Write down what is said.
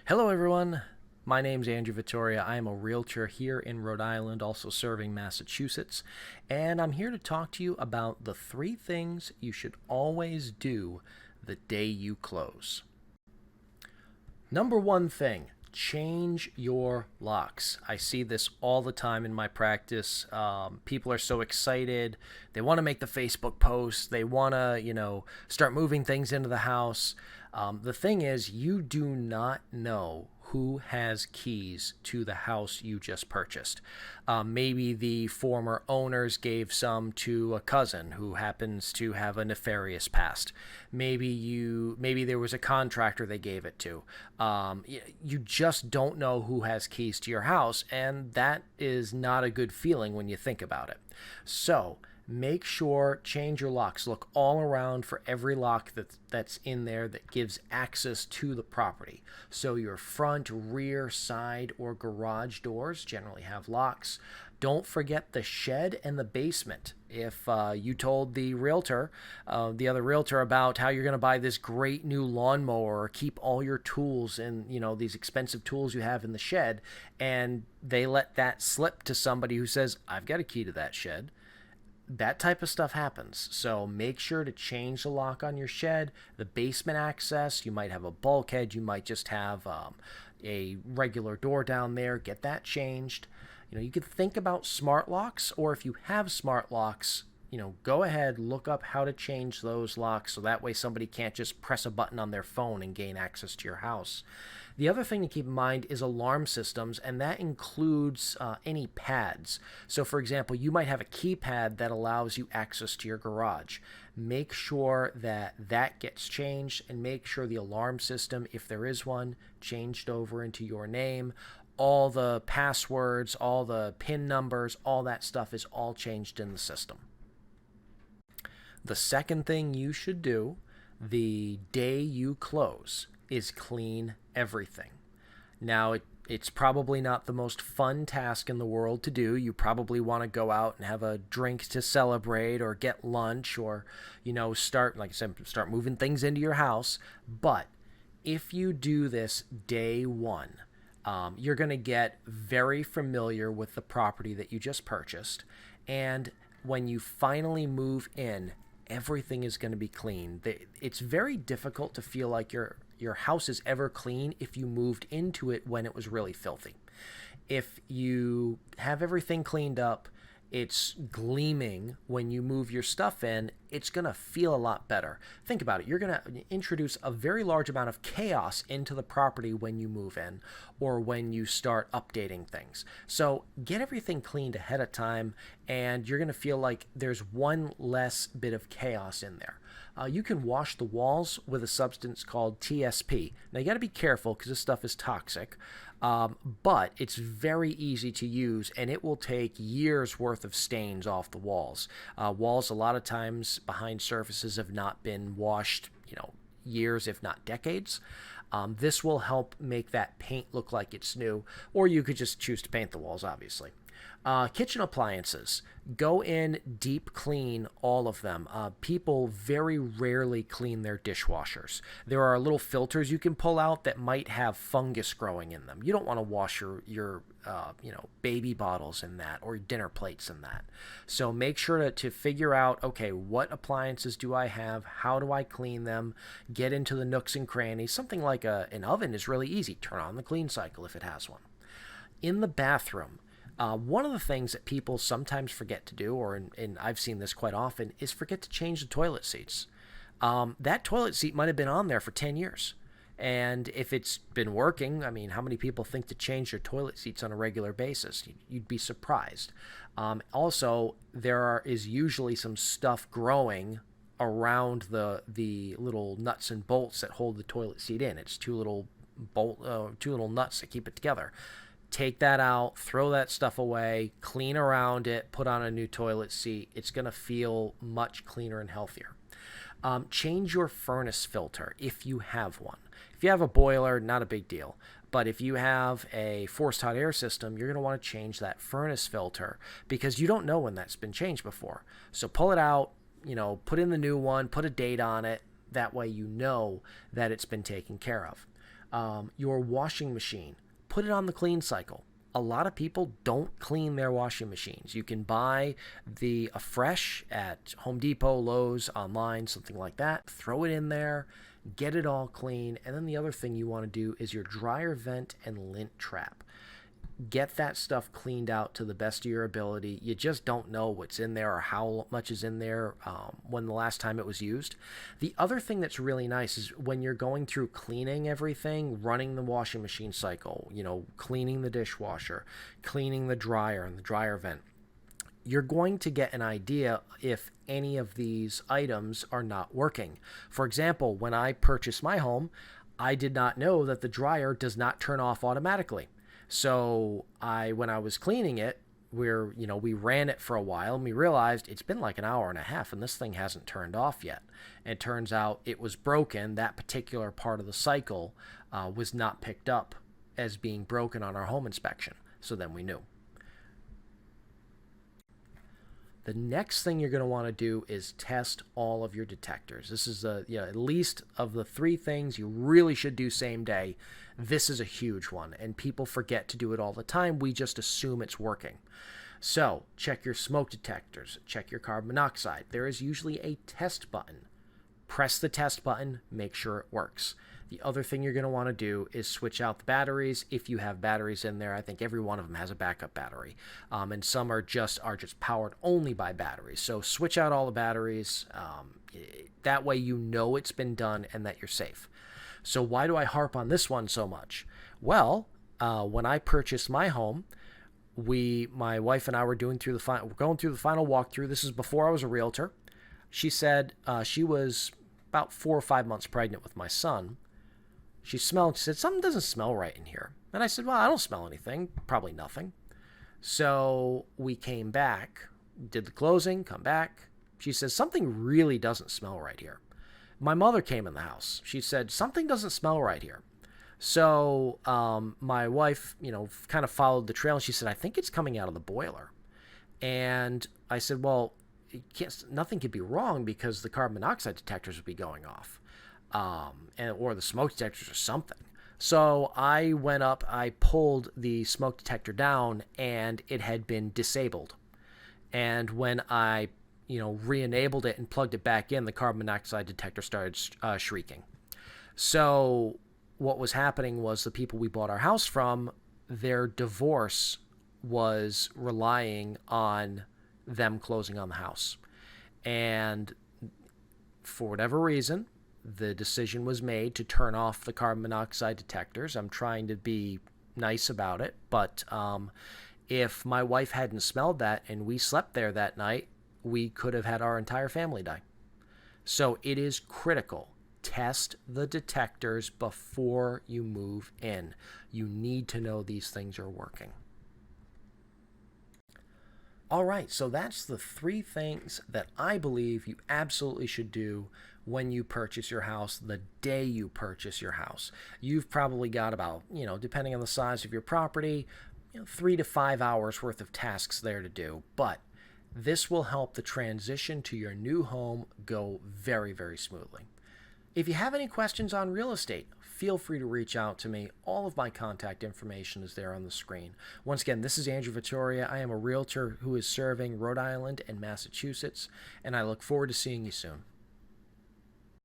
Hello, everyone. My name's Andrew Vittoria. I am a realtor here in Rhode Island, also serving Massachusetts, and I'm here to talk to you about the three things you should always do the day you close. Number one thing, change your locks. I see this all the time in my practice. People are so excited. They want to make the Facebook posts. They want to, start moving things into the house. The thing is, you do not know who has keys to the house you just purchased. Maybe the former owners gave some to a cousin who happens to have a nefarious past. Maybe there was a contractor they gave it to. You just don't know who has keys to your house, and that is not a good feeling when you think about it. So make sure change your locks. Look all around for every lock that's in there that gives access to the property. So your front, rear, side, or garage doors generally have locks. Don't forget the shed and the basement. If you told the the other realtor, about how you're going to buy this great new lawnmower or keep all your tools and these expensive tools you have in the shed, and they let that slip to somebody who says, "I've got a key to that shed," that type of stuff happens. So make sure to change the lock on your shed. The basement access, you might have a bulkhead, you might just have a regular door down there. Get that changed. You could think about smart locks, or if you have smart locks, go ahead, look up how to change those locks so that way somebody can't just press a button on their phone and gain access to your house. The other thing to keep in mind is alarm systems, and that includes any pads. So, for example, you might have a keypad that allows you access to your garage. Make sure that that gets changed, and make sure the alarm system, if there is one, changed over into your name. All the passwords, all the PIN numbers, all that stuff is all changed in the system. The second thing you should do the day you close is clean everything. Now, it's probably not the most fun task in the world to do. You probably want to go out and have a drink to celebrate, or get lunch, or, start, like I said, start moving things into your house. But if you do this day one, you're going to get very familiar with the property that you just purchased. And when you finally move in, everything is going to be clean. It's very difficult to feel like your house is ever clean if you moved into it when it was really filthy. If you have everything cleaned up, it's gleaming when you move your stuff in, it's going to feel a lot better. Think about it. You're going to introduce a very large amount of chaos into the property when you move in, or when you start updating things. So get everything cleaned ahead of time, and you're going to feel like there's one less bit of chaos in there. You can wash the walls with a substance called TSP. Now, you got to be careful because this stuff is toxic, but it's very easy to use, and it will take years worth of stains off the walls. Walls, a lot of times behind surfaces, have not been washed, years, if not decades. This will help make that paint look like it's new, or you could just choose to paint the walls, obviously. Kitchen appliances. Go in deep clean all of them. People very rarely clean their dishwashers. There are little filters you can pull out that might have fungus growing in them. You don't want to wash your baby bottles in that, or dinner plates in that. So make sure to figure out, okay, what appliances do I have? How do I clean them? Get into the nooks and crannies. Something like an oven is really easy. Turn on the clean cycle if it has one. In the bathroom, one of the things that people sometimes forget to do, and I've seen this quite often, is forget to change the toilet seats. That toilet seat might have been on there for 10 years. And if it's been working, I mean, how many people think to change their toilet seats on a regular basis? You'd be surprised. Also, is usually some stuff growing around the little nuts and bolts that hold the toilet seat in. It's two little nuts that keep it together. Take that out, throw that stuff away, clean around it, put on a new toilet seat. It's going to feel much cleaner and healthier. Change your furnace filter if you have one. If you have a boiler, not a big deal. But if you have a forced hot air system, you're going to want to change that furnace filter, because you don't know when that's been changed before. So pull it out, put in the new one, put a date on it. That way you know that it's been taken care of. Your washing machine, put it on the clean cycle. A lot of people don't clean their washing machines. You can buy the Fresh at Home Depot, Lowe's, online, something like that. Throw it in there, get it all clean. And then the other thing you want to do is your dryer vent and lint trap. Get that stuff cleaned out to the best of your ability. You just don't know what's in there or how much is in there when the last time it was used. The other thing that's really nice is when you're going through cleaning everything, running the washing machine cycle, cleaning the dishwasher, cleaning the dryer and the dryer vent, you're going to get an idea if any of these items are not working. For example, when I purchased my home, I did not know that the dryer does not turn off automatically. So when I was cleaning it, we ran it for a while and we realized it's been like an hour and a half and this thing hasn't turned off yet. And it turns out it was broken. That particular part of the cycle was not picked up as being broken on our home inspection. So then we knew. The next thing you're going to want to do is test all of your detectors. This is at least of the three things you really should do same day. This is a huge one, and people forget to do it all the time. We just assume it's working. So check your smoke detectors, check your carbon monoxide. There is usually a test button. Press the test button, make sure it works. The other thing you're going to want to do is switch out the batteries. If you have batteries in there, I think every one of them has a backup battery. And some are just powered only by batteries. So switch out all the batteries. That way you know it's been done and that you're safe. So why do I harp on this one so much? Well, when I purchased my home, my wife and I were going through the final walkthrough. This is before I was a realtor. She said she was about 4 or 5 months pregnant with my son. She said, something doesn't smell right in here. And I said, well, I don't smell anything, probably nothing. So we came back, did the closing, come back. She says, something really doesn't smell right here. My mother came in the house. She said, something doesn't smell right here. So my wife, kind of followed the trail. And she said, I think it's coming out of the boiler. And I said, well, nothing could be wrong because the carbon monoxide detectors would be going off. Or the smoke detectors or something. So I went up, I pulled the smoke detector down, and it had been disabled. And when I, re-enabled it and plugged it back in, the carbon monoxide detector started shrieking. So what was happening was the people we bought our house from, their divorce was relying on them closing on the house. And for whatever reason, the decision was made to turn off the carbon monoxide detectors. I'm trying to be nice about it, but if my wife hadn't smelled that and we slept there that night, we could have had our entire family die. So it is critical. Test the detectors before you move in. You need to know these things are working. All right, so that's the 3 things that I believe you absolutely should do when you purchase your house, the day you purchase your house. You've probably got about, depending on the size of your property, 3 to 5 hours worth of tasks there to do. But this will help the transition to your new home go very, very smoothly. If you have any questions on real estate, feel free to reach out to me. All of my contact information is there on the screen. Once again, this is Andrew Vittoria. I am a realtor who is serving Rhode Island and Massachusetts, and I look forward to seeing you soon.